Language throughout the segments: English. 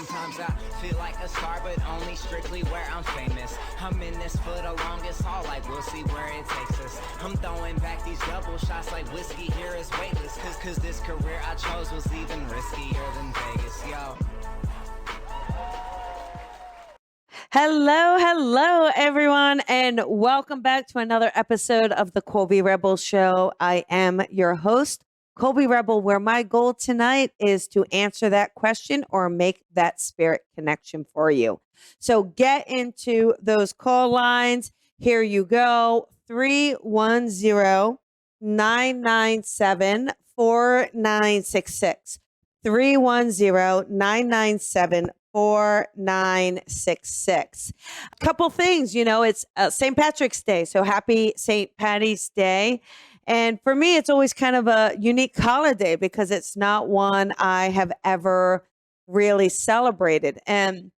Sometimes I feel like a star, but only strictly where I'm famous. I'm in this for the longest haul, like we'll see where it takes us. I'm throwing back these double shots like whiskey here is weightless. Cause this career I chose was even riskier than Vegas, yo. Hello, everyone, and welcome back to another episode of the Colby Rebel Show. I am your host, Colby Rebel, where my goal tonight is to answer that question or make that spirit connection for you. So get into those call lines. Here you go. 310-997-4966. 310-997-4966. A couple things, it's St. Patrick's Day. So happy St. Patty's Day. And for me, it's always kind of a unique holiday because it's not one I have ever really celebrated. And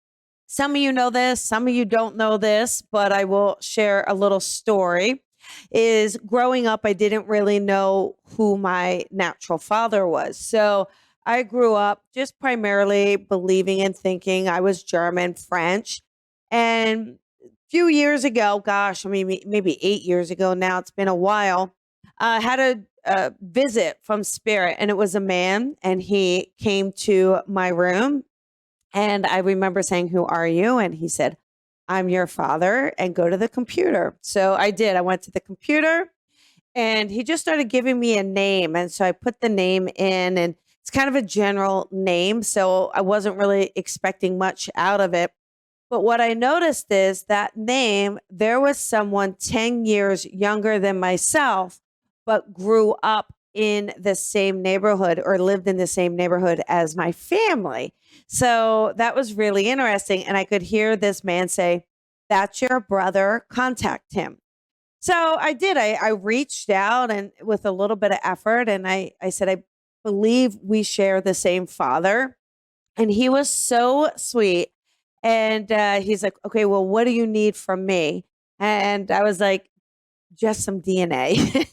some of you know this, some of you don't know this, but I will share a little story. Is growing up, I didn't really know who my natural father was. So I grew up just primarily believing and thinking I was German, French. And a few years ago, maybe 8 years ago now, it's been a while, I had a visit from Spirit, and it was a man, and he came to my room. And I remember saying, "Who are you?" And he said, "I'm your father, and go to the computer." So I did. I went to the computer, and he just started giving me a name. And so I put the name in, and it's kind of a general name. So I wasn't really expecting much out of it. But what I noticed is that name, there was someone 10 years younger than myself, but grew up in the same neighborhood or lived in the same neighborhood as my family. So that was really interesting. And I could hear this man say, "That's your brother, contact him." So I did. I reached out and with a little bit of effort, and I said, "I believe we share the same father." And he was so sweet. And he's like, "Okay, well, what do you need from me?" And I was like, "Just some DNA."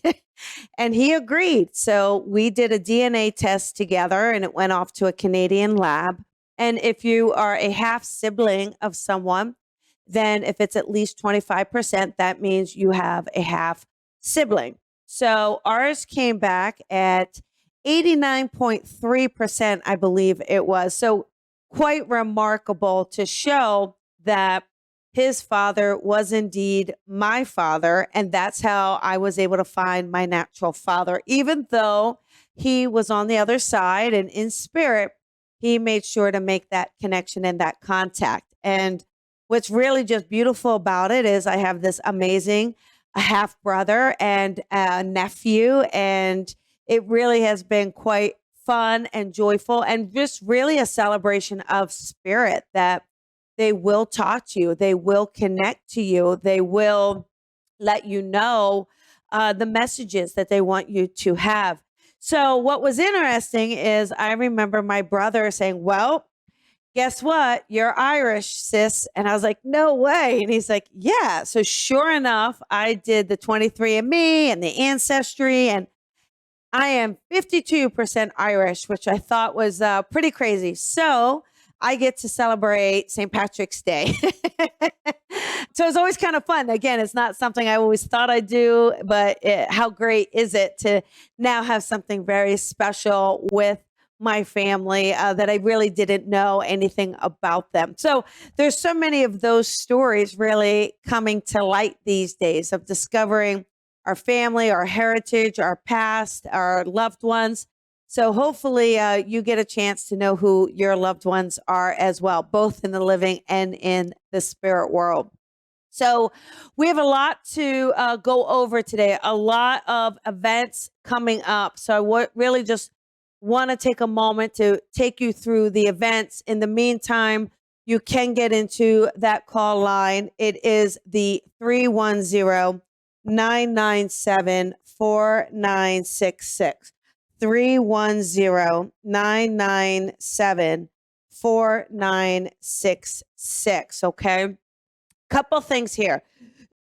And he agreed. So we did a DNA test together, and it went off to a Canadian lab. And if you are a half sibling of someone, then if it's at least 25%, that means you have a half sibling. So ours came back at 89.3%, I believe it was. So quite remarkable to show that his father was indeed my father. And that's how I was able to find my natural father, even though he was on the other side and in spirit, he made sure to make that connection and that contact. And what's really just beautiful about it is I have this amazing half brother and a nephew, and it really has been quite fun and joyful and just really a celebration of spirit that they will talk to you. They will connect to you. They will let you know the messages that they want you to have. So what was interesting is I remember my brother saying, "Well, guess what? You're Irish, sis." And I was like, "No way." And he's like, "Yeah." So sure enough, I did the 23andMe and the ancestry, and I am 52% Irish, which I thought was pretty crazy. So I get to celebrate St. Patrick's Day. So it's always kind of fun. Again, it's not something I always thought I'd do, but how great is it to now have something very special with my family that I really didn't know anything about them. So there's so many of those stories really coming to light these days of discovering our family, our heritage, our past, our loved ones. So hopefully you get a chance to know who your loved ones are as well, both in the living and in the spirit world. So we have a lot to go over today, a lot of events coming up. So I really just want to take a moment to take you through the events. In the meantime, you can get into that call line. It is the 310-997-4966. 310-997-4966. Okay. Couple things here.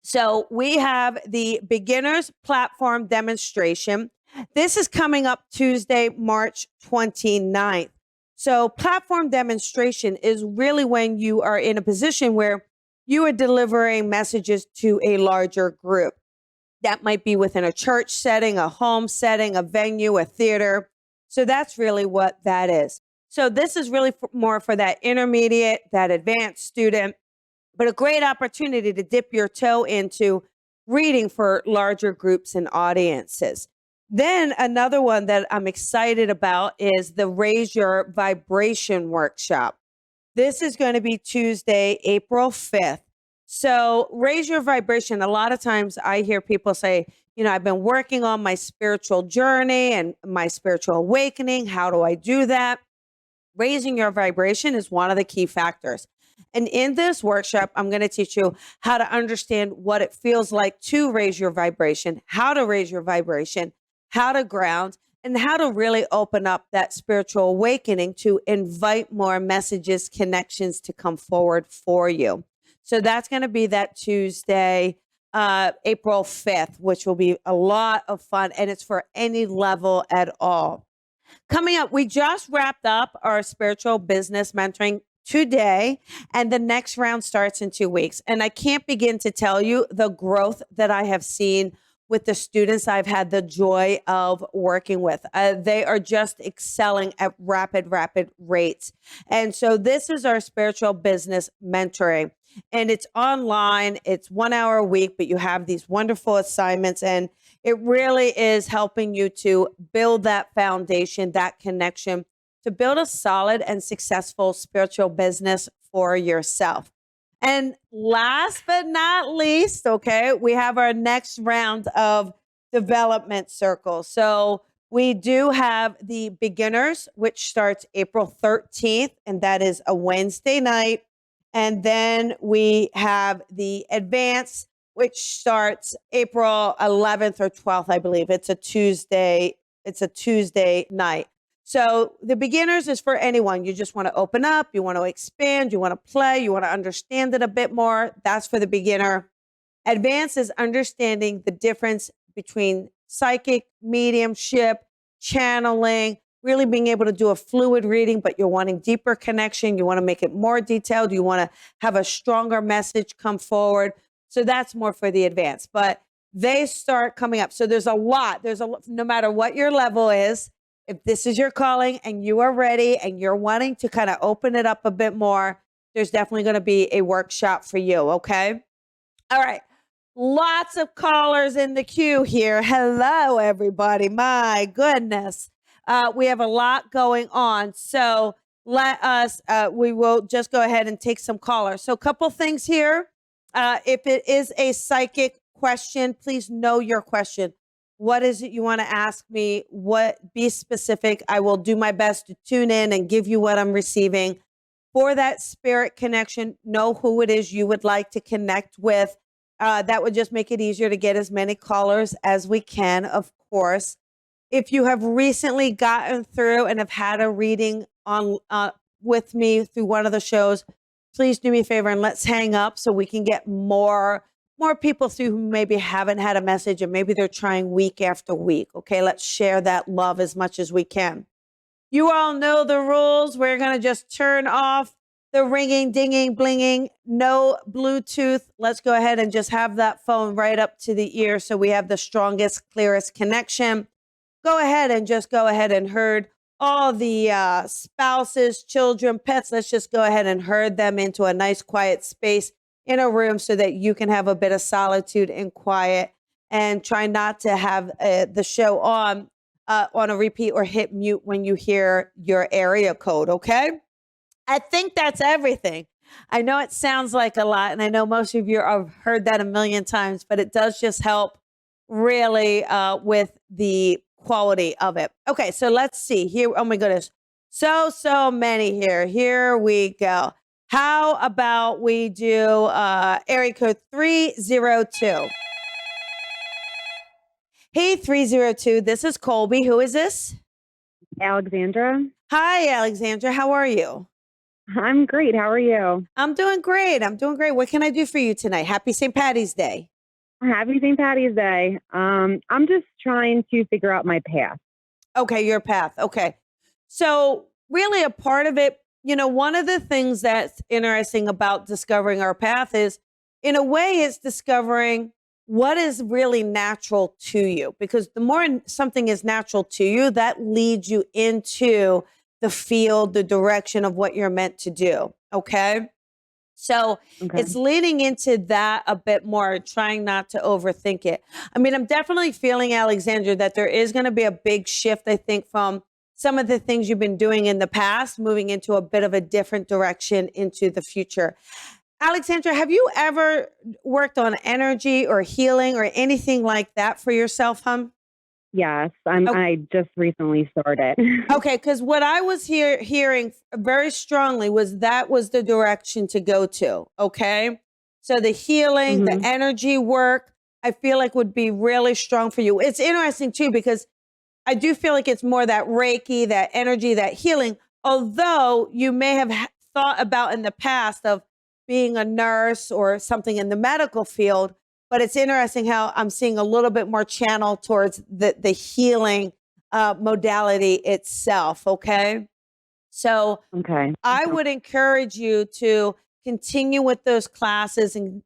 So we have the beginners platform demonstration. This is coming up Tuesday, March 29th. So platform demonstration is really when you are in a position where you are delivering messages to a larger group. That might be within a church setting, a home setting, a venue, a theater. So that's really what that is. So this is really more for that intermediate, that advanced student, but a great opportunity to dip your toe into reading for larger groups and audiences. Then another one that I'm excited about is the Raise Your Vibration workshop. This is going to be Tuesday, April 5th. So raise your vibration. A lot of times I hear people say, I've been working on my spiritual journey and my spiritual awakening. How do I do that? Raising your vibration is one of the key factors. And in this workshop, I'm going to teach you how to understand what it feels like to raise your vibration, how to raise your vibration, how to ground, and how to really open up that spiritual awakening to invite more messages, connections to come forward for you. So that's going to be that Tuesday, April 5th, which will be a lot of fun. And it's for any level at all. Coming up, we just wrapped up our spiritual business mentoring today, and the next round starts in 2 weeks. And I can't begin to tell you the growth that I have seen with the students I've had the joy of working with. They are just excelling at rapid rates. And so this is our spiritual business mentoring. And it's online, it's 1 hour a week, but you have these wonderful assignments. And it really is helping you to build that foundation, that connection, to build a solid and successful spiritual business for yourself. And last but not least, okay, we have our next round of development circles. So we do have the beginners, which starts April 13th, and that is a Wednesday night. And then we have the advanced, which starts April 11th or 12th, I believe. It's a Tuesday night. So the beginners is for anyone. You just want to open up, you want to expand, you want to play, you want to understand it a bit more. That's for the beginner. Advanced is understanding the difference between psychic, mediumship, channeling, really being able to do a fluid reading, but you're wanting deeper connection. You want to make it more detailed. You want to have a stronger message come forward. So that's more for the advanced, but they start coming up. So there's a lot, no matter what your level is. If this is your calling and you are ready and you're wanting to kind of open it up a bit more, there's definitely going to be a workshop for you. Okay. All right. Lots of callers in the queue here. Hello, everybody. My goodness. We have a lot going on. So we will just go ahead and take some callers. So a couple things here. If it is a psychic question, please know your question. What is it you want to ask me? Be specific. I will do my best to tune in and give you what I'm receiving. For that spirit connection, know who it is you would like to connect with. That would just make it easier to get as many callers as we can, of course. If you have recently gotten through and have had a reading on with me through one of the shows, please do me a favor and let's hang up so we can get more people through who maybe haven't had a message and maybe they're trying week after week. Okay, let's share that love as much as we can. You all know the rules. We're going to just turn off the ringing, dinging, blinging, no Bluetooth. Let's go ahead and just have that phone right up to the ear so we have the strongest, clearest connection. Go ahead and herd all the spouses, children, pets. Let's just go ahead and herd them into a nice quiet space in a room so that you can have a bit of solitude and quiet, and try not to have the show on a repeat or hit mute when you hear your area code. Okay. I think that's everything. I know it sounds like a lot, and I know most of you have heard that a million times, but it does just help really with the quality of it. Okay, so let's see here. Oh my goodness. So many here. Here we go. How about we do area code 302? Hey, 302, this is Colby. Who is this? Alexandra. Hi, Alexandra. How are you? I'm great. How are you? I'm doing great. What can I do for you tonight? Happy St. Patty's Day. Happy St. Patty's Day. I'm just trying to figure out my path. Okay, your path. Okay. So really a part of it, one of the things that's interesting about discovering our path is, in a way, it's discovering what is really natural to you. Because the more something is natural to you, that leads you into the field, the direction of what you're meant to do. Okay. So Okay. it's leaning into that a bit more, trying not to overthink it. I mean, I'm definitely feeling, Alexandra, that there is going to be a big shift, I think, from some of the things you've been doing in the past, moving into a bit of a different direction into the future. Alexandra, have you ever worked on energy or healing or anything like that for yourself, hon? Yes, Oh, I just recently started. okay, because what I was hearing very strongly was that was the direction to go to. Okay, so the healing, the hmm energy work, I feel like would be really strong for you. It's interesting too because I do feel like it's more that Reiki, that energy, that healing. Although you may have thought about in the past of being a nurse or something in the medical field, but it's interesting how I'm seeing a little bit more channel towards the healing modality itself. Okay. So Okay. I would encourage you to continue with those classes and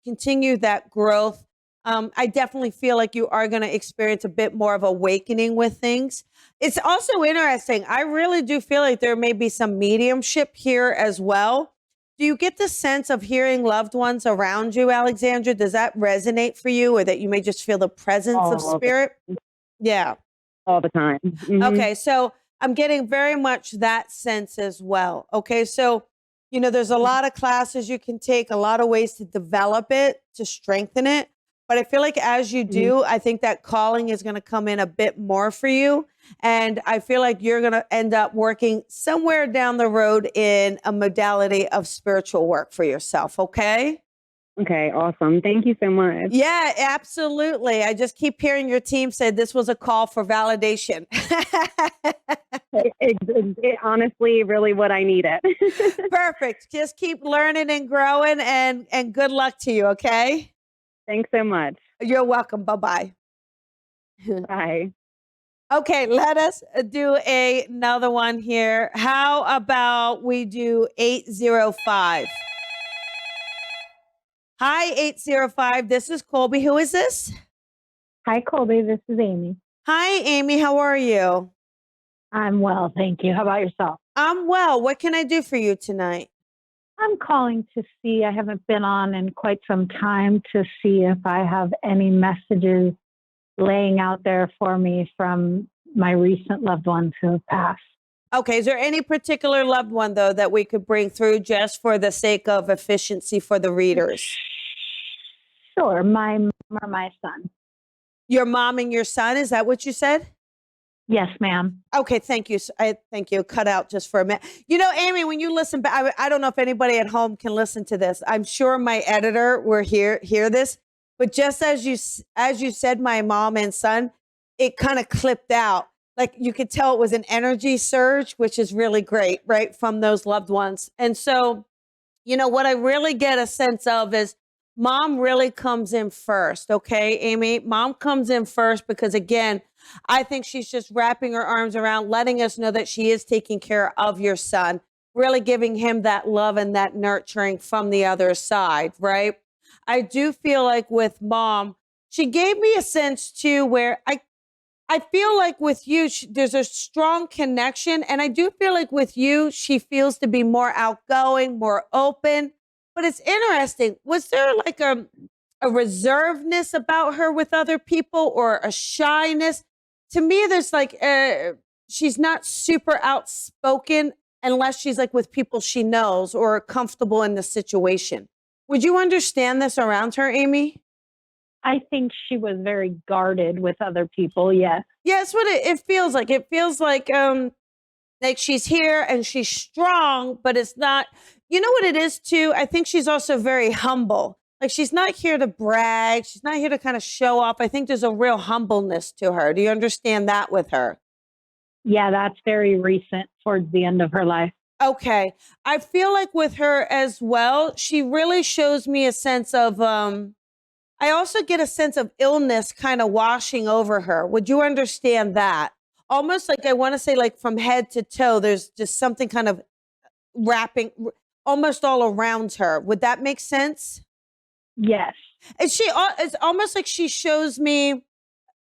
continue that growth. I definitely feel like you are going to experience a bit more of awakening with things. It's also interesting. I really do feel like there may be some mediumship here as well. Do you get the sense of hearing loved ones around you, Alexandra? Does that resonate for you, or that you may just feel the presence of All spirit? Yeah. all the time. Okay, so I'm getting very much that sense as well. Okay, so there's a lot of classes you can take, a lot of ways to develop it, to strengthen it. But I feel like as you hmm do, I think that calling is going to come in a bit more for you. And I feel like you're going to end up working somewhere down the road in a modality of spiritual work for yourself. Okay. Okay, awesome. Thank you so much. Yeah, absolutely. I just keep hearing your team say this was a call for validation. It honestly really what I needed. Perfect. Just keep learning and growing, and good luck to you, okay? Thanks so much. You're welcome. Bye-bye. Bye. Okay, let us do another one here. How about we do 805? Hi, 805. This is Colby. Who is this? Hi, Colby. This is Amy. Hi, Amy. How are you? I'm well, thank you. How about yourself? I'm well. What can I do for you tonight? I'm calling to see, I haven't been on in quite some time, to see if I have any messages laying out there for me from my recent loved ones who have passed. Okay, is there any particular loved one, though, that we could bring through just for the sake of efficiency for the readers? Sure, my mom or my son. Your mom and your son, is that what you said? Yes, ma'am. Okay, thank you. Thank you. Cut out just for a minute. Amy, when you listen back, I don't know if anybody at home can listen to this. I'm sure my editor will hear this, but just as you said, my mom and son, it kind of clipped out. Like you could tell it was an energy surge, which is really great, right? From those loved ones. And so, what I really get a sense of is mom really comes in first. Okay, Amy, mom comes in first because, again, I think she's just wrapping her arms around, letting us know that she is taking care of your son, really giving him that love and that nurturing from the other side, right? I do feel like with mom, she gave me a sense too where I feel like with you, there's a strong connection. And I do feel like with you, she feels to be more outgoing, more open. But it's interesting. Was there like a reservedness about her with other people, or a shyness? To me, there's like, she's not super outspoken unless she's like with people she knows or comfortable in the situation. Would you understand this around her, Amy? I think she was very guarded with other people, yes. Yeah, it's what it feels like. It feels like she's here and she's strong, but it's not, you know what it is too? I think she's also very humble. Like she's not here to brag. She's not here to kind of show off. I think there's a real humbleness to her. Do you understand that with her? Yeah, that's very recent, towards the end of her life. Okay. I feel like with her as well, she really shows me a sense of, I also get a sense of illness kind of washing over her. Would you understand that? almost like I want to say like from head to toe, there's just something kind of wrapping almost all around her. Would that make sense? Yes. And it's almost like she shows me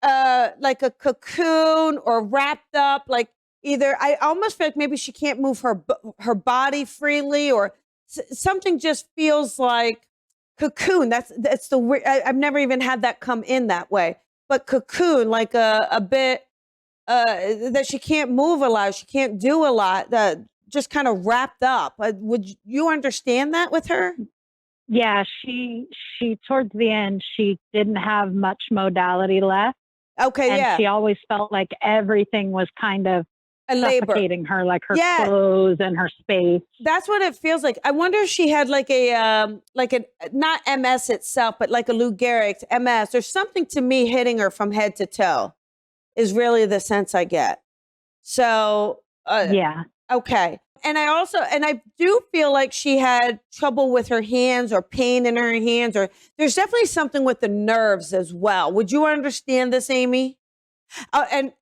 like a cocoon or wrapped up, like either I almost feel like maybe she can't move her body freely, or something just feels like cocoon. That's the weird. I've never even had that come in that way, but cocoon, like a bit that she can't move a lot, she can't do a lot, that just kind of wrapped up. Would you understand that with her? Yeah, she towards the end, she didn't have much modality left. Okay, And yeah. she always felt like everything was kind of A labor. suffocating her, like her Yeah. clothes and her space. That's what it feels like. I wonder if she had like a not MS itself, but like a Lou Gehrig's MS. There's something to me hitting her from head to toe is really the sense I get. So, Yeah. okay. And I do feel like she had trouble with her hands or pain in her hands, or there's definitely something with the nerves as well. Would you understand this, Amy? And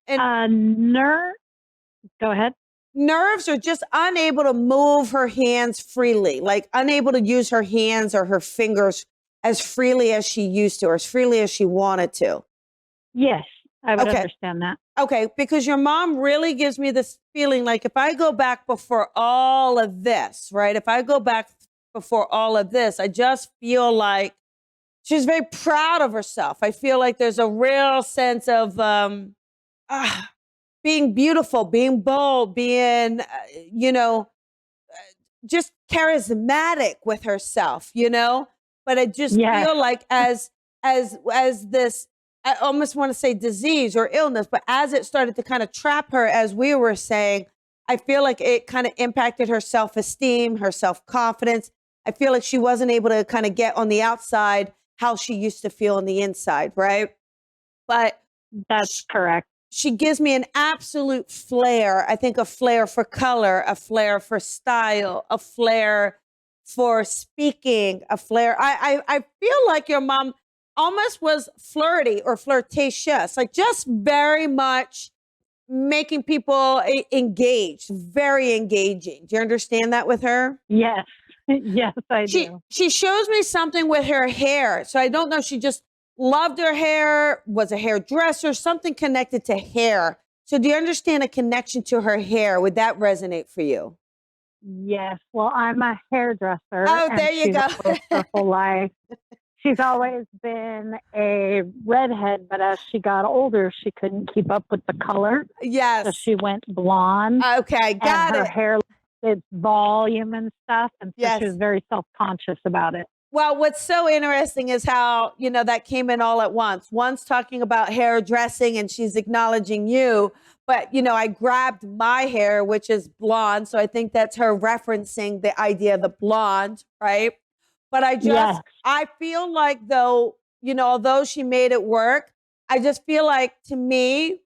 Go ahead. nerves are just unable to move her hands freely, like unable to use her hands or her fingers as freely as she used to, or as freely as she wanted to. Yes, I would Okay. understand that. Okay, because your mom really gives me this feeling like if I go back before all of this, right? If I go back before all of this, I just feel like she's very proud of herself. I feel like there's a real sense of being beautiful, being bold, being, just charismatic with herself, But I just Yes. feel like as this, I almost want to say disease or illness, but as it started to kind of trap her, as we were saying, I feel like it kind of impacted her self-esteem, her self-confidence. I feel like she wasn't able to kind of get on the outside how she used to feel on the inside, right? But That's correct. she gives me an absolute flair. I think a flair for color, a flair for style, a flair for speaking, a flair. I feel like your mom almost was flirty or flirtatious, like just very much making people engaged, very engaging. Do you understand that with her? Yes. Yes, I do. She shows me something with her hair. So I don't know. She just loved her hair, was a hairdresser, something connected to hair. So do you understand a connection to her hair? Would that resonate for you? Yes. Well, I'm a hairdresser. Oh, and there you she's go. always her whole life. She's always been a redhead, but as she got older, she couldn't keep up with the color. Yes. So she went blonde. Okay, got and her it. hair, its volume and stuff. And so Yes. she was very self-conscious about it. Well, what's so interesting is how, that came in all at once. One's talking about hairdressing and she's acknowledging you. But, I grabbed my hair, which is blonde. So I think that's her referencing the idea of the blonde, right? But I feel like though, although she made it work, I just feel like to me,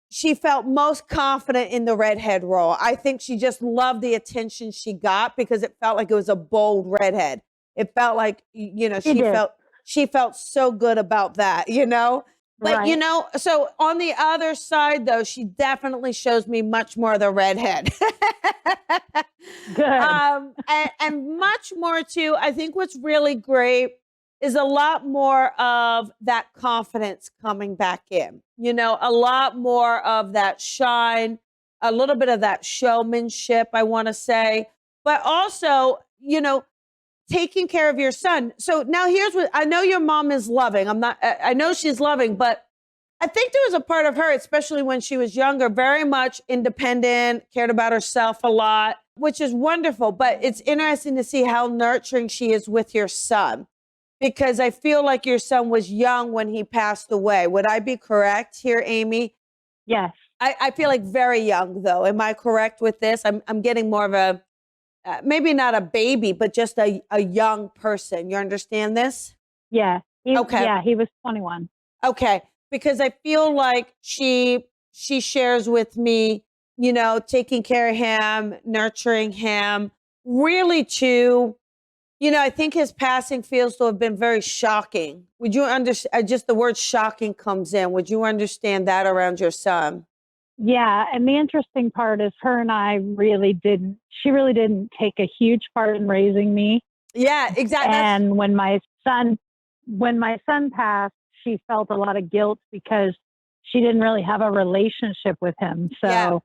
she felt most confident in the redhead role. I think she just loved the attention she got because it felt like it was a bold redhead. It felt like, she felt so good about that, But, Right. So on the other side, though, she definitely shows me much more of the redhead. Good. And much more, too. I think what's really great is a lot more of that confidence coming back in, a lot more of that shine, a little bit of that showmanship, I want to say, but also, taking care of your son. So now here's what I know your mom is loving. I know she's loving, but I think there was a part of her, especially when she was younger, very much independent, cared about herself a lot, which is wonderful. But it's interesting to see how nurturing she is with your son, because I feel like your son was young when he passed away. Would I be correct here, Amy? Yes. I feel like very young, though. Am I correct with this? I'm getting more of a, maybe not a baby, but just a young person. You understand this? Yeah. Okay. Yeah, he was 21. Okay. Because I feel like she shares with me, taking care of him, nurturing him, really too. I think his passing feels to have been very shocking. Would you understand? Just the word shocking comes in. Would you understand that around your son? Yeah, and the interesting part is her and I she really didn't take a huge part in raising me. Yeah, exactly. And when my son passed, she felt a lot of guilt because she didn't really have a relationship with him. Yeah.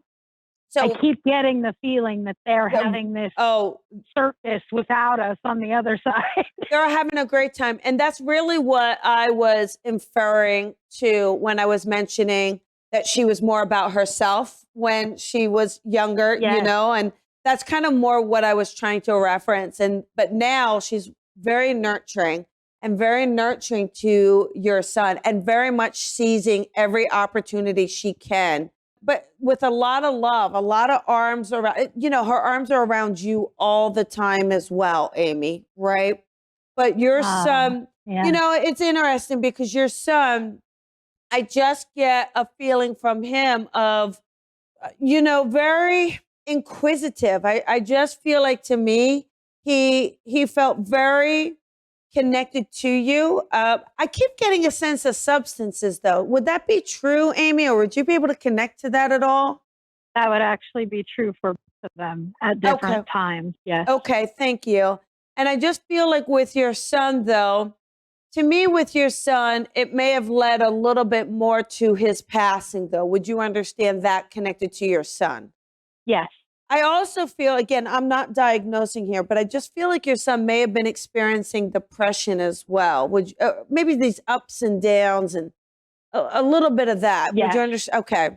So I So, keep getting the feeling that they're having this oh, circus without us on the other side. they're having a great time. And that's really what I was inferring to when I was mentioning that she was more about herself when she was younger, Yes. and that's kind of more what I was trying to reference. But now she's very nurturing to your son and very much seizing every opportunity she can, but with a lot of love, a lot of arms around, her arms are around you all the time as well, Amy, right? But your son, Yeah. it's interesting because your son, I just get a feeling from him of, very inquisitive. I just feel like, to me, he felt very connected to you. I keep getting a sense of substances, though. Would that be true, Amy, or would you be able to connect to that at all? That would actually be true for both of them at different times. Yes. Okay, thank you. And I just feel like with your son, though, to me, with your son, it may have led a little bit more to his passing, though. Would you understand that connected to your son? Yes. I also feel, again, I'm not diagnosing here, but I just feel like your son may have been experiencing depression as well. Would you, maybe these ups and downs and a little bit of that. Yes. Would you understand? Okay.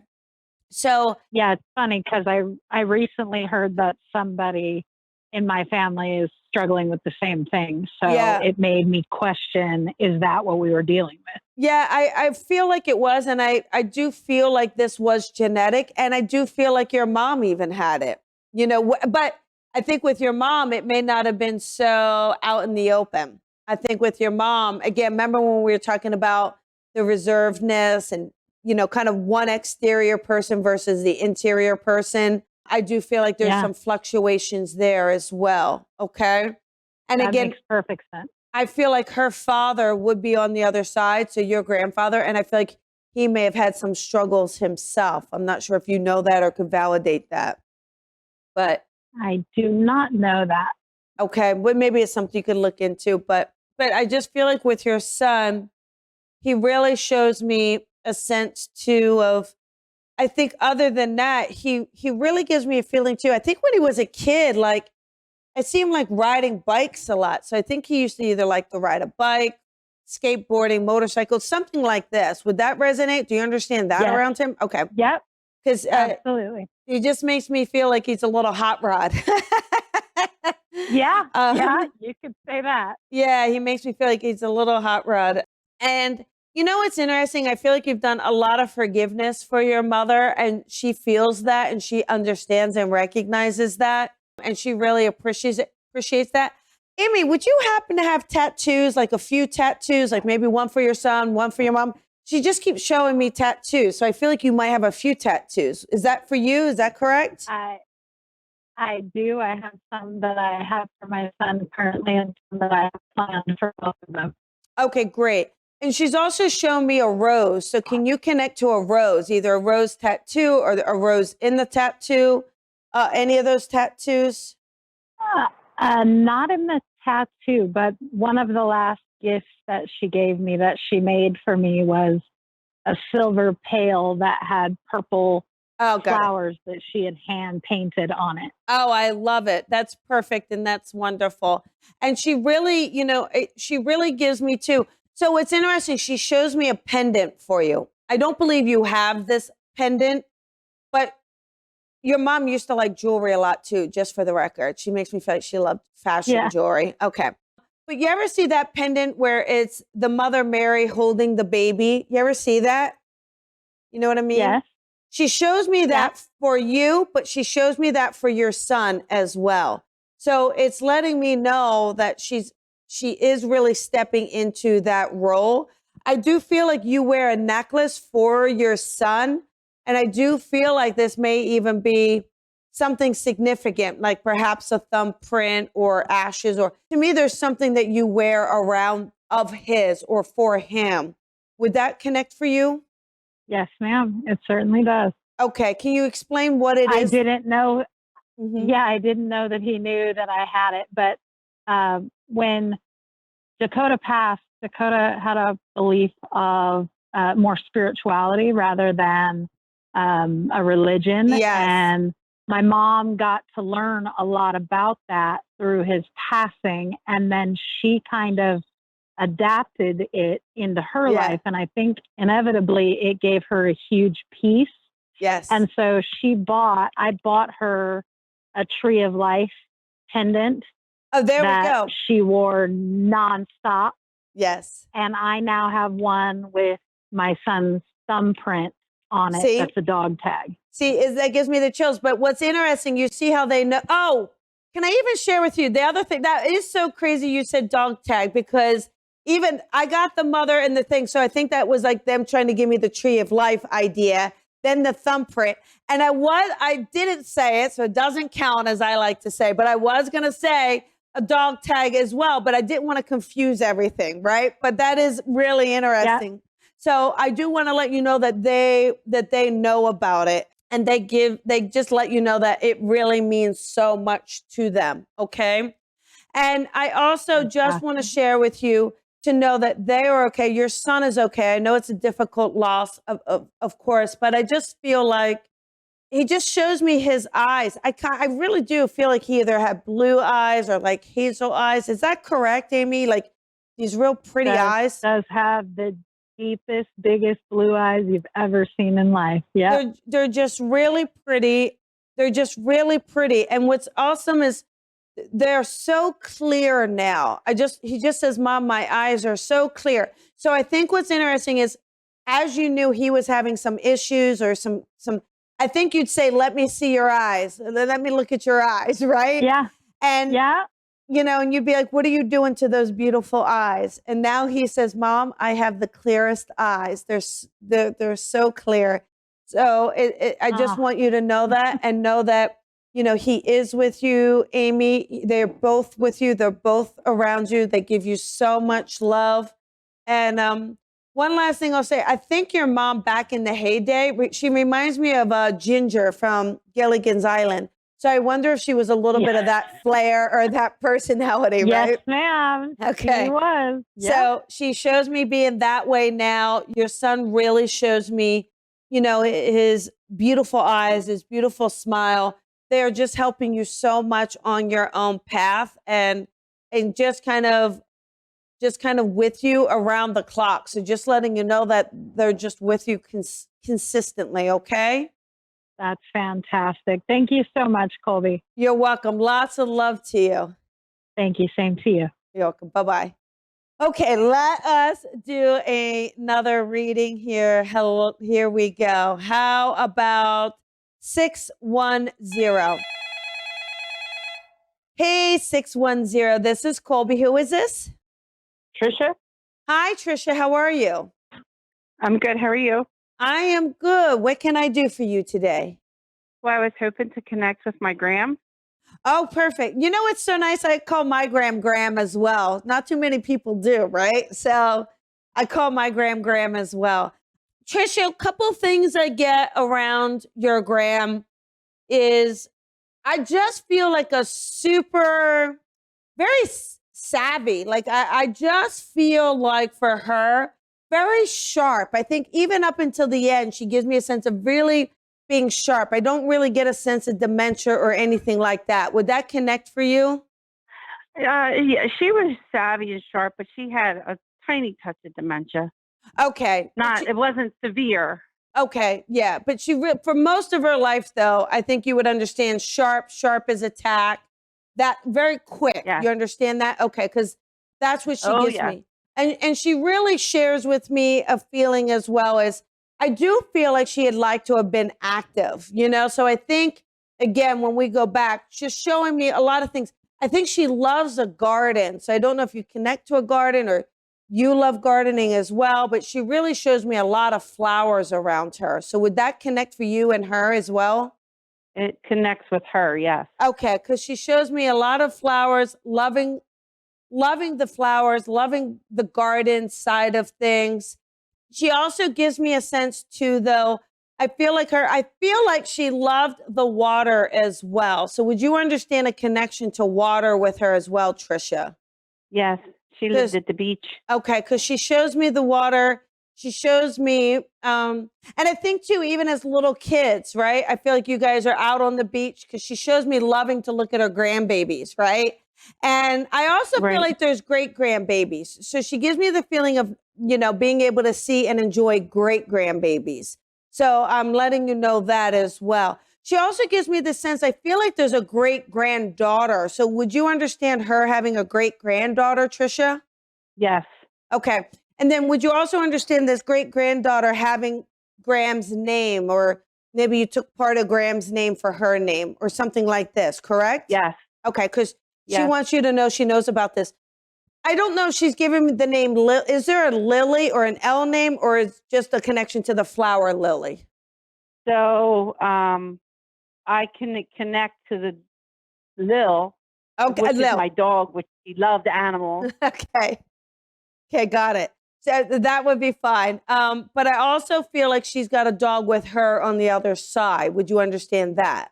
So yeah, it's funny because I recently heard that somebody in my family is struggling with the same thing. So it made me question, is that what we were dealing with? Yeah, I feel like it was. And I do feel like this was genetic. And I do feel like your mom even had it, but I think with your mom, it may not have been so out in the open. I think with your mom, again, remember when we were talking about the reservedness and, kind of one exterior person versus the interior person. I do feel like there's some fluctuations there as well. Okay. And that again, makes perfect sense. I feel like her father would be on the other side. So your grandfather, and I feel like he may have had some struggles himself. I'm not sure if you know that or could validate that, but I do not know that. Okay. Well, maybe it's something you could look into, but I just feel like with your son, he really shows me a sense too of, I think other than that, he really gives me a feeling too. I think when he was a kid, like I see him like riding bikes a lot. So I think he used to either like to ride a bike, skateboarding, motorcycles, something like this. Would that resonate? Do you understand that around him? Okay. Yep. Because absolutely. he just makes me feel like he's a little hot rod. Yeah, you could say that. Yeah, he makes me feel like he's a little hot rod. And what's interesting? I feel like you've done a lot of forgiveness for your mother, and she feels that, and she understands and recognizes that, and she really appreciates that. Amy, would you happen to have tattoos, like a few tattoos, like maybe one for your son, one for your mom? She just keeps showing me tattoos, so I feel like you might have a few tattoos. Is that for you? Is that correct? I do. I have some that I have for my son currently and some that I have planned for both of them. Okay, great. And she's also shown me a rose. So can you connect to a rose, either a rose tattoo or a rose in the tattoo? Any of those tattoos? Not in the tattoo, but one of the last gifts that she gave me that she made for me was a silver pail that had purple flowers that she had hand painted on it. Oh, I love it. That's perfect. And that's wonderful. And she really, she really gives me too. So it's interesting. She shows me a pendant for you. I don't believe you have this pendant, but your mom used to like jewelry a lot too, just for the record. She makes me feel like she loved fashion jewelry. Okay. But you ever see that pendant where it's the Mother Mary holding the baby? You ever see that? You know what I mean? Yes. She shows me that for you, but she shows me that for your son as well. So it's letting me know that she is really stepping into that role. I do feel like you wear a necklace for your son. And I do feel like this may even be something significant, like perhaps a thumbprint or ashes, or to me, there's something that you wear around of his or for him. Would that connect for you? Yes, ma'am. It certainly does. Okay. Can you explain what it I is? didn't know. Mhm. Yeah, I didn't know that he knew that I had it. But when Dakota passed, Dakota had a belief of more spirituality rather than a religion. Yes. And my mom got to learn a lot about that through his passing. And then she kind of adapted it into her Yeah. life. And I think inevitably it gave her a huge peace. Yes. And so I bought her a Tree of Life pendant Oh, there we that go. she wore nonstop. Yes. And I now have one with my son's thumbprint on it. See? That's a dog tag. See, that gives me the chills. But what's interesting, you see how they know. Oh, can I even share with you the other thing? That is so crazy you said dog tag, because even I got the mother and the thing. So I think that was like them trying to give me the Tree of Life idea, then the thumbprint. And I didn't say it, so it doesn't count, as I like to say, but I was going to say a dog tag as well, but I didn't want to confuse everything, right? But that is really interesting. Yeah. So I do want to let you know that they know about it, and they just let you know that it really means so much to them. Okay. And I also just want to share with you to know that they are okay. Your son is okay. I know it's a difficult loss, of course, but I just feel like he just shows me his eyes. I really do feel like he either had blue eyes or like hazel eyes. Is that correct, Amy? Like these real pretty eyes? Does have the deepest, biggest blue eyes you've ever seen in life. Yeah. They're just really pretty. They're just really pretty. And what's awesome is they're so clear now. He just says, Mom, my eyes are so clear. So I think what's interesting is, as you knew he was having some issues or some, I think you'd say, let me see your eyes. Let me look at your eyes, right? Yeah. And, and you'd be like, what are you doing to those beautiful eyes? And now he says, Mom, I have the clearest eyes. They're so clear. So I just want you to know that, and know that, he is with you, Amy. They're both with you. They're both around you. They give you so much love. And one last thing I'll say, I think your mom back in the heyday, she reminds me of Ginger from Gilligan's Island. So I wonder if she was a little bit of that flair or that personality, right? Yes, ma'am. Okay. She was. Yeah. So she shows me being that way now. Your son really shows me, his beautiful eyes, his beautiful smile. They're just helping you so much on your own path, and just kind of with you around the clock. So just letting you know that they're just with you consistently. Okay. That's fantastic. Thank you so much, Colby. You're welcome. Lots of love to you. Thank you. Same to you. You're welcome. Bye-bye. Okay, let us do another reading here. Hello, here we go. How about 610? Hey, 610. This is Colby. Who is this? Trisha? Hi, Trisha. How are you? I'm good. How are you? I am good. What can I do for you today? Well, I was hoping to connect with my Gram. Oh, perfect. It's so nice. I call my Gram as well. Not too many people do, right? So I call my Gram as well. Trisha, a couple things I get around your Gram is I just feel like a super, very savvy. Like I just feel like for her, very sharp. I think even up until the end, she gives me a sense of really being sharp. I don't really get a sense of dementia or anything like that. Would that connect for you? Yeah, she was savvy and sharp, but she had a tiny touch of dementia. Okay. It wasn't severe. Okay, yeah. But for most of her life, though, I think you would understand sharp as attack. That very quick. Yes. You understand that? Okay, because that's what she gives me. And she really shares with me a feeling as well as, I do feel like she had liked to have been active, So I think, again, when we go back, she's showing me a lot of things. I think she loves a garden. So I don't know if you connect to a garden or you love gardening as well, but she really shows me a lot of flowers around her. So would that connect for you and her as well? It connects with her, yes. Okay, because she shows me a lot of flowers, loving the flowers, loving the garden side of things. She also gives me a sense too, though, I feel like she loved the water as well. So would you understand a connection to water with her as well, Trisha? Yes, she lived at the beach. Okay, because she shows me the water. She shows me, and I think too, even as little kids, right? I feel like you guys are out on the beach because she shows me loving to look at her grandbabies, right? And I also Right. feel like there's great grandbabies. So she gives me the feeling of, being able to see and enjoy great grandbabies. So I'm letting you know that as well. She also gives me the sense, I feel like there's a great granddaughter. So would you understand her having a great granddaughter, Trisha? Yes. Okay. And then would you also understand this great granddaughter having Graham's name, or maybe you took part of Graham's name for her name or something like this, correct? Yes. Okay, because she Yes. wants you to know she knows about this. I don't know if she's giving me the name. Is there a Lily or an L name, or is just a connection to the flower lily? So I can connect to the Lil, Okay, which is Lil. my dog, which she loved animals. Okay, got it. So that would be fine. But I also feel like she's got a dog with her on the other side. Would you understand that?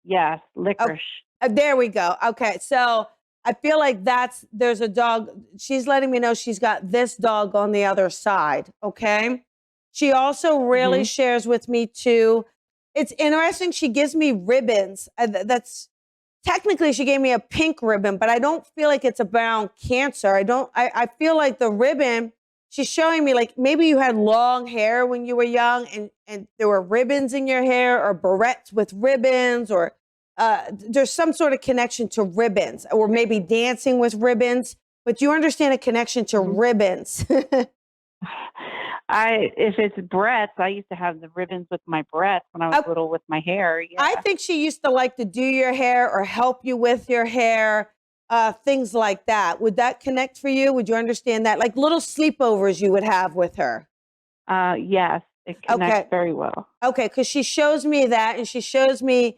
Yes, licorice. There we go. Okay, so I feel like there's a dog. She's letting me know she's got this dog on the other side. Okay. She also really shares with me too. It's interesting. She gives me ribbons. That's technically she gave me a pink ribbon, but I don't feel like it's around cancer. I feel like the ribbon, she's showing me like maybe you had long hair when you were young and there were ribbons in your hair, or barrettes with ribbons, or there's some sort of connection to ribbons, or maybe dancing with ribbons. But you understand a connection to ribbons. If it's barrettes, I used to have the ribbons with my barrettes when I was little with my hair. Yeah. I think she used to like to do your hair or help you with your hair, things like that. Would that connect for you? Would you understand that? Like little sleepovers you would have with her. Yes, it connects very well. Okay, because she shows me that, and she shows me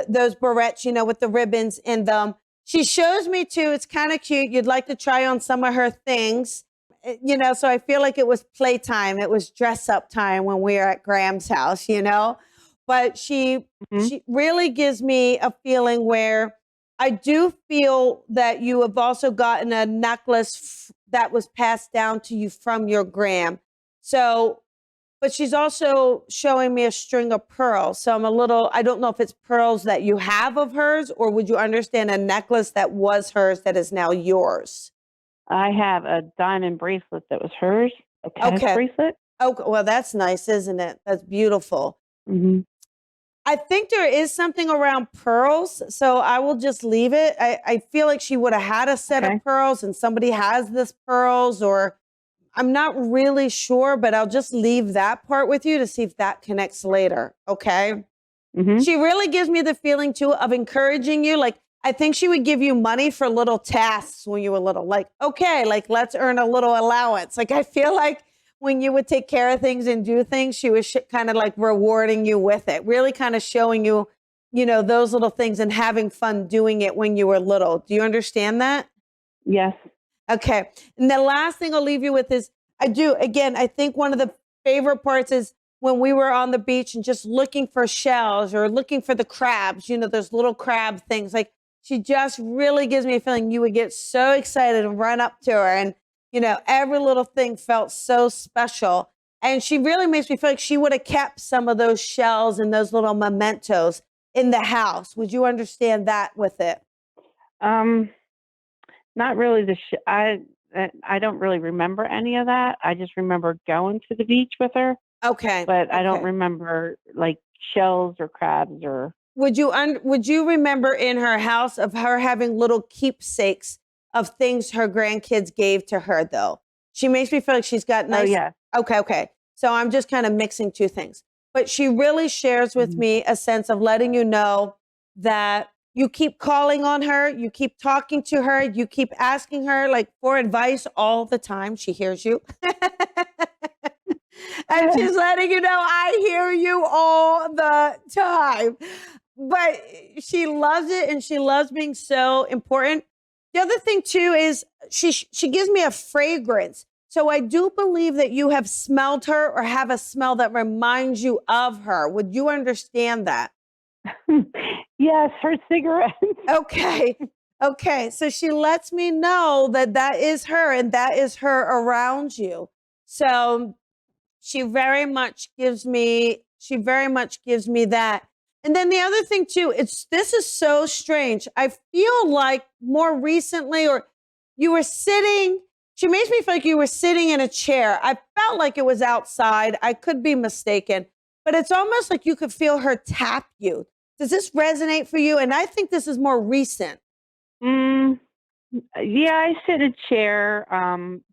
those barrettes, with the ribbons in them. She shows me too, it's kind of cute. You'd like to try on some of her things. So I feel like it was playtime. It was dress up time when we were at Graham's house, but she really gives me a feeling where I do feel that you have also gotten a necklace that was passed down to you from your Graham. So, but she's also showing me a string of pearls. So I don't know if it's pearls that you have of hers, or would you understand a necklace that was hers that is now yours? I have a diamond bracelet that was hers, a tennis bracelet. Okay, well, that's nice, isn't it? That's beautiful. Mm-hmm. I think there is something around pearls, so I will just leave it. I feel like she would have had a set of pearls and somebody has this pearls, or I'm not really sure, but I'll just leave that part with you to see if that connects later, okay? Mm-hmm. She really gives me the feeling, too, of encouraging you. Like, I think she would give you money for little tasks when you were little. Like, okay, like, let's earn a little allowance. Like, I feel like when you would take care of things and do things, she was kind of like rewarding you with it, really kind of showing you, those little things and having fun doing it when you were little. Do you understand that? Yes. Okay. And the last thing I'll leave you with is, I think one of the favorite parts is when we were on the beach and just looking for shells or looking for the crabs, those little crab things. Like, she just really gives me a feeling you would get so excited and run up to her. And, every little thing felt so special. And she really makes me feel like she would have kept some of those shells and those little mementos in the house. Would you understand that with it? Not really. I don't really remember any of that. I just remember going to the beach with her. Okay. But I don't remember like shells or crabs or. Would you remember in her house of her having little keepsakes of things her grandkids gave to her, though? She makes me feel like she's got nice. Oh, yeah. Okay. So I'm just kind of mixing two things. But she really shares with me a sense of letting you know that you keep calling on her, you keep talking to her, you keep asking her like for advice all the time. She hears you. And she's letting you know, I hear you all the time. But she loves it, and she loves being so important. The other thing too is she gives me a fragrance. So I do believe that you have smelled her or have a smell that reminds you of her. Would you understand that? Yes, her cigarettes. Okay. Okay. So she lets me know that that is her and that is her around you. So she very much gives me that. And then the other thing too, this is so strange. I feel like more recently, or you were sitting, she makes me feel like you were sitting in a chair. I felt like it was outside. I could be mistaken, but it's almost like you could feel her tap you. Does this resonate for you? And I think this is more recent. Yeah, I sit in a chair,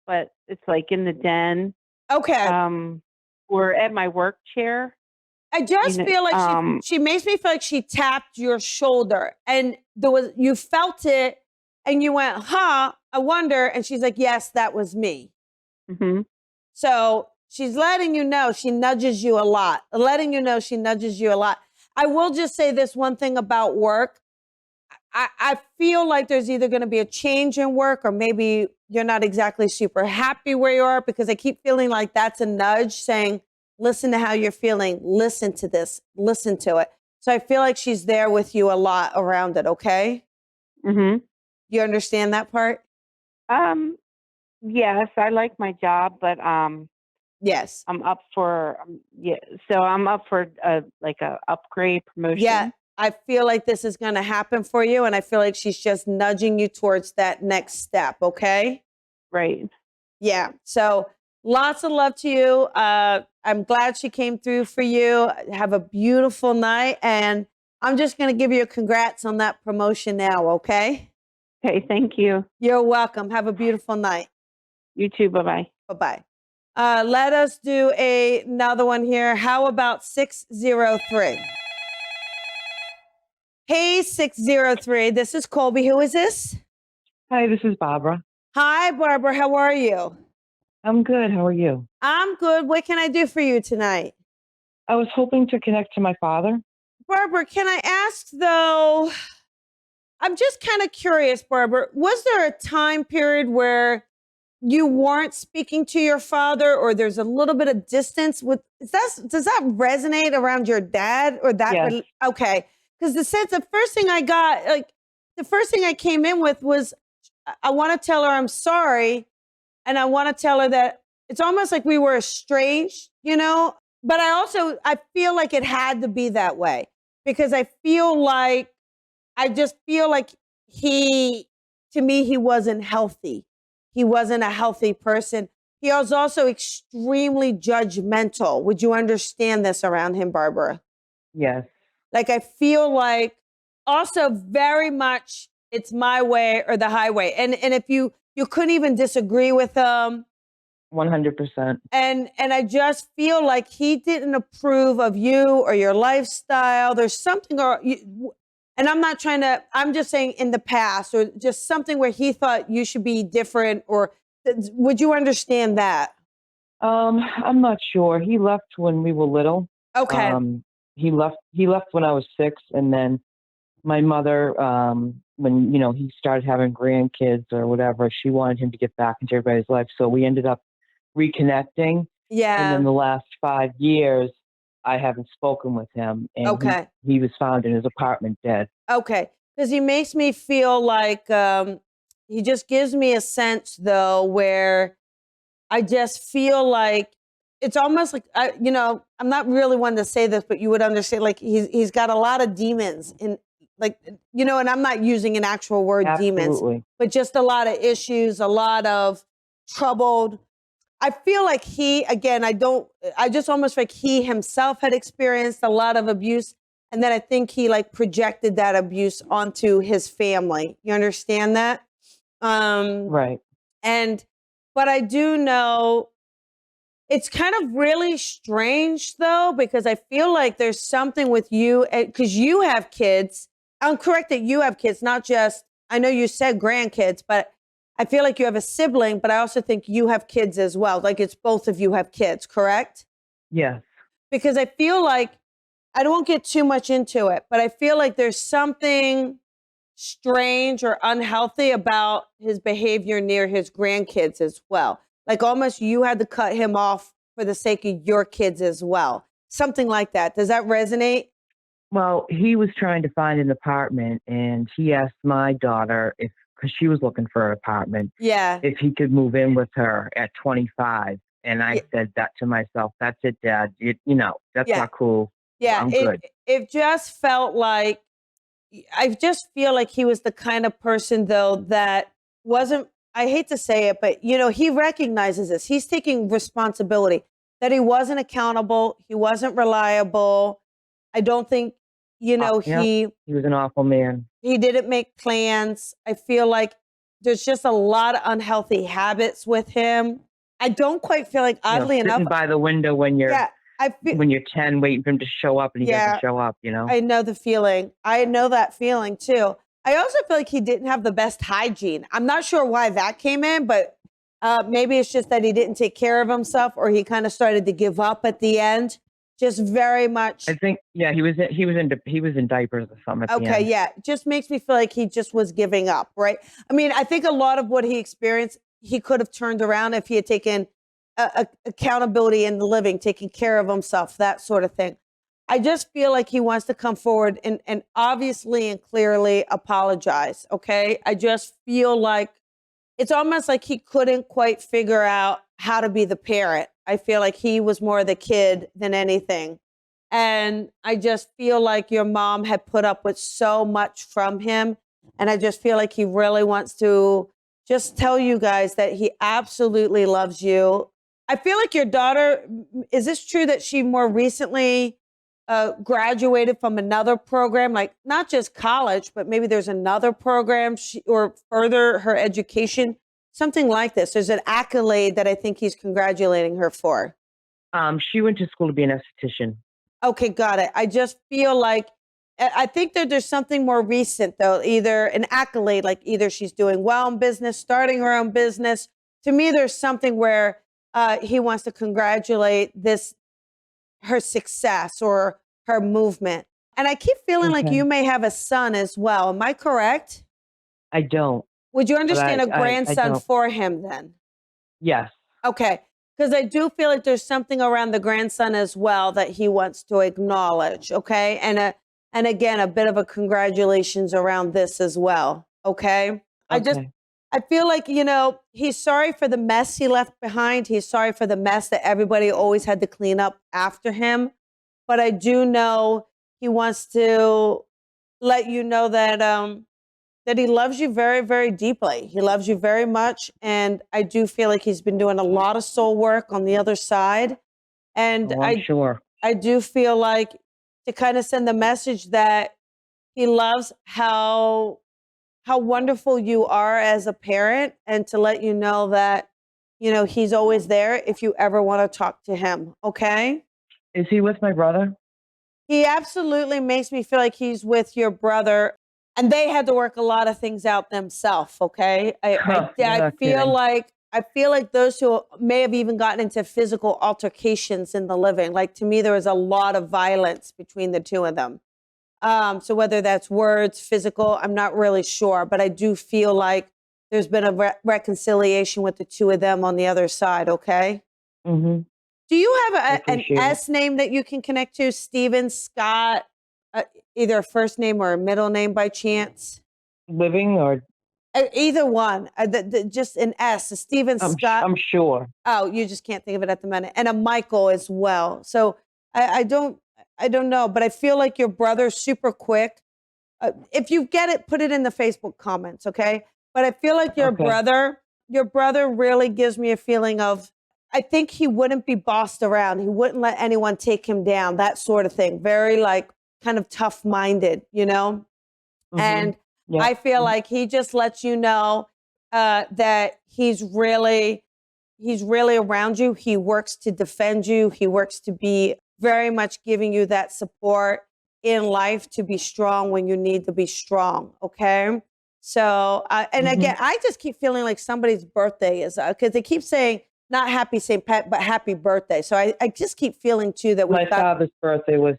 but it's like in the den. Okay. Or at my work chair. I just feel like she makes me feel like she tapped your shoulder and you felt it and you went, huh, I wonder. And she's like, yes, that was me. Mm-hmm. So she's letting you know she nudges you a lot, I will just say this one thing about work. I feel like there's either going to be a change in work or maybe you're not exactly super happy where you are, because I keep feeling like that's a nudge saying, listen to how you're feeling. Listen to this. Listen to it. So I feel like she's there with you a lot around it. Okay. Mm-hmm. You understand that part? Yes, I like my job, but yes, I'm up for So I'm up for like a upgrade promotion. Yeah, I feel like this is going to happen for you, and I feel like she's just nudging you towards that next step. Okay. Right. Yeah. So lots of love to you. I'm glad she came through for you. Have a beautiful night, and I'm just going to give you a congrats on that promotion now. Okay. Okay. Thank you. You're welcome. Have a beautiful night. You too. Bye-bye. Bye-bye. Let us do another one here. How about 603? Hey, 603. This is Colby. Who is this? Hi, this is Barbara. Hi, Barbara. How are you? I'm good. How are you? I'm good. What can I do for you tonight? I was hoping to connect to my father. Barbara, can I ask though? I'm just kind of curious, Barbara. Was there a time period where you weren't speaking to your father, or there's a little bit of distance does that resonate around your dad or that? Yes. Okay. Because the first thing I got, like the first thing I came in with was, I want to tell her I'm sorry. And I want to tell her that it's almost like we were estranged, but I feel like it had to be that way, because I just feel like he wasn't healthy. He wasn't a healthy person. He was also extremely judgmental. Would you understand this around him, Barbara? Yes. Like, I feel like also very much it's my way or the highway. And if you couldn't even disagree with him. 100%. And I just feel like he didn't approve of you or your lifestyle. There's something, and I'm just saying in the past, or just something where he thought you should be different, or would you understand that? I'm not sure. He left when we were little. Okay. He left when I was 6, and then my mother, when he started having grandkids or whatever, she wanted him to get back into everybody's life. So we ended up reconnecting. Yeah. And then the last 5 years, I haven't spoken with him. And okay. He was found in his apartment dead. Okay. Because he makes me feel like he just gives me a sense, though, where I just feel like it's almost like, I'm not really one to say this, but you would understand, like he's got a lot of demons in, like, and I'm not using an actual word, Absolutely. demons, but just a lot of issues, a lot of troubled. I feel like I just almost feel like he himself had experienced a lot of abuse. And then I think he projected that abuse onto his family. You understand that? Right. But I do know it's kind of really strange, though, because I feel like there's something with you, because you have kids. I'm correct that you have kids, not just, I know you said grandkids, but I feel like you have a sibling, but I also think you have kids as well. Like, it's both of you have kids, correct? Yes. Because I feel like, I don't get too much into it, but I feel like there's something strange or unhealthy about his behavior near his grandkids as well. Like almost you had to cut him off for the sake of your kids as well. Something like that. Does that resonate? Well, he was trying to find an apartment, and he asked my daughter because she was looking for an apartment, Yeah. if he could move in with her at 25. And I Yeah. said that to myself. That's it, Dad. That's Yeah. not cool. Yeah. I'm good. It just felt like, I just feel like he was the kind of person though that wasn't, I hate to say it, but he recognizes this. He's taking responsibility that he wasn't accountable. He wasn't reliable. I don't think, Yeah, he was an awful man. didn't make plans. I feel like there's just a lot of unhealthy habits with him. I don't quite feel like, oddly enough, Sitting by the window when you're yeah, when you're 10, waiting for him to show up, and he Yeah. doesn't show up. I know the feeling. I know that feeling too. I also feel like he didn't have the best hygiene. I'm not sure why that came in, but maybe it's just that he didn't take care of himself, or he kind of started to give up at the end. Just very much. I think, yeah, he was in diapers or something. At the Okay, end. yeah. Just makes me feel like he just was giving up, right? I mean, I think a lot of what he experienced, he could have turned around if he had taken accountability in the living, taking care of himself, that sort of thing. I just feel like he wants to come forward and obviously and clearly apologize, okay? I just feel like it's almost like he couldn't quite figure out how to be the parent. I feel like he was more the kid than anything. And I just feel like your mom had put up with so much from him. And I just feel like he really wants to just tell you guys that he absolutely loves you. I feel like your daughter, is this true that she more recently graduated from another program, like not just college, but maybe there's another program or further her education, something like this? There's an accolade that I think he's congratulating her for. She went to school to be an esthetician. Okay, got it. I just feel like, I think that there's something more recent though, either an accolade, like either she's doing well in business, starting her own business. To me, there's something where he wants to congratulate her success or her movement. And I keep feeling like Okay. you may have a son as well. Am I correct? I don't. Would you understand a I grandson don't. for him then? Yes. Okay. Because I do feel like there's something around the grandson as well that he wants to acknowledge. Okay. And again, a bit of a congratulations around this as well. Okay. I feel like, he's sorry for the mess he left behind. He's sorry for the mess that everybody always had to clean up after him. But I do know he wants to let you know that that he loves you very, very deeply. He loves you very much. And I do feel like he's been doing a lot of soul work on the other side. And I'm sure. I do feel like to kind of send the message that he loves how wonderful you are as a parent, and to let you know that, he's always there if you ever want to talk to him. Okay. Is he with my brother? He absolutely makes me feel like he's with your brother, and they had to work a lot of things out themselves. Okay. I feel like those two may have even gotten into physical altercations in the living. Like, to me, there was a lot of violence between the two of them. So whether that's words, physical, I'm not really sure, but I do feel like there's been a reconciliation with the two of them on the other side. Okay. Mm-hmm. Do you have an appreciate S name that you can connect to? Steven, Scott, either a first name or a middle name by chance? Living or? Either one. Just an S, a Steven, Scott. I'm sure. Oh, you just can't think of it at the minute. And a Michael as well. So I don't know, but I feel like your brother's super quick. If you get it, put it in the Facebook comments, okay? But I feel like your brother really gives me a feeling of, I think he wouldn't be bossed around. He wouldn't let anyone take him down, that sort of thing. Very like kind of tough-minded, Mm-hmm. And yeah. I feel like he just lets you know that he's really around you. He works to defend you. He works to be very much giving you that support in life to be strong when you need to be strong. Okay. So, and again, I just keep feeling like somebody's birthday is, because they keep saying not happy St. Pat, but happy birthday. So I just keep feeling too that my father's birthday was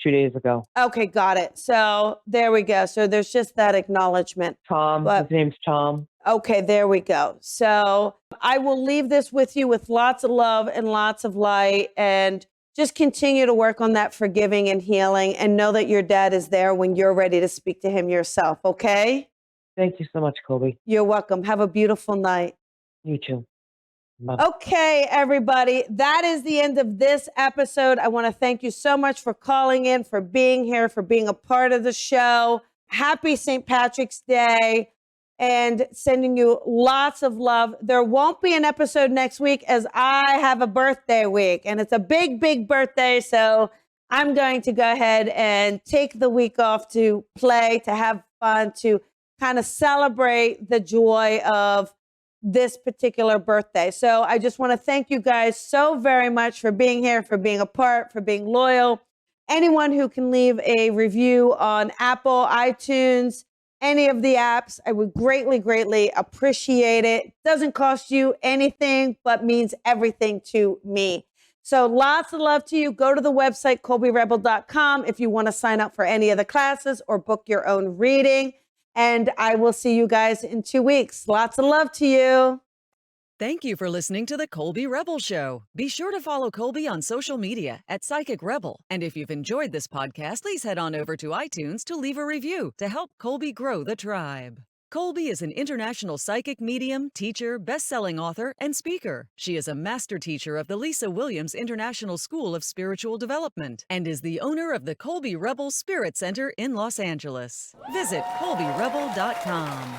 2 days ago. Okay. Got it. So there we go. So there's just that acknowledgement. Tom, his name's Tom. Okay, there we go. So I will leave this with you with lots of love and lots of light, and just continue to work on that forgiving and healing, and know that your dad is there when you're ready to speak to him yourself. Okay? Thank you so much, Colby. You're welcome. Have a beautiful night. You too. Bye. Okay, everybody, that is the end of this episode. I want to thank you so much for calling in, for being here, for being a part of the show. Happy St. Patrick's Day, and sending you lots of love. There won't be an episode next week as I have a birthday week, and it's a big, big birthday. So I'm going to go ahead and take the week off to play, to have fun, to kind of celebrate the joy of this particular birthday. So I just want to thank you guys so very much for being here, for being a part, for being loyal. Anyone who can leave a review on Apple, iTunes, any of the apps, I would greatly, greatly appreciate it. Doesn't cost you anything, but means everything to me. So lots of love to you. Go to the website, colbyrebel.com, if you want to sign up for any of the classes or book your own reading. And I will see you guys in 2 weeks. Lots of love to you. Thank you for listening to the Colby Rebel Show. Be sure to follow Colby on social media at Psychic Rebel. And if you've enjoyed this podcast, please head on over to iTunes to leave a review to help Colby grow the tribe. Colby is an international psychic medium, teacher, best-selling author, and speaker. She is a master teacher of the Lisa Williams International School of Spiritual Development and is the owner of the Colby Rebel Spirit Center in Los Angeles. Visit colbyrebel.com.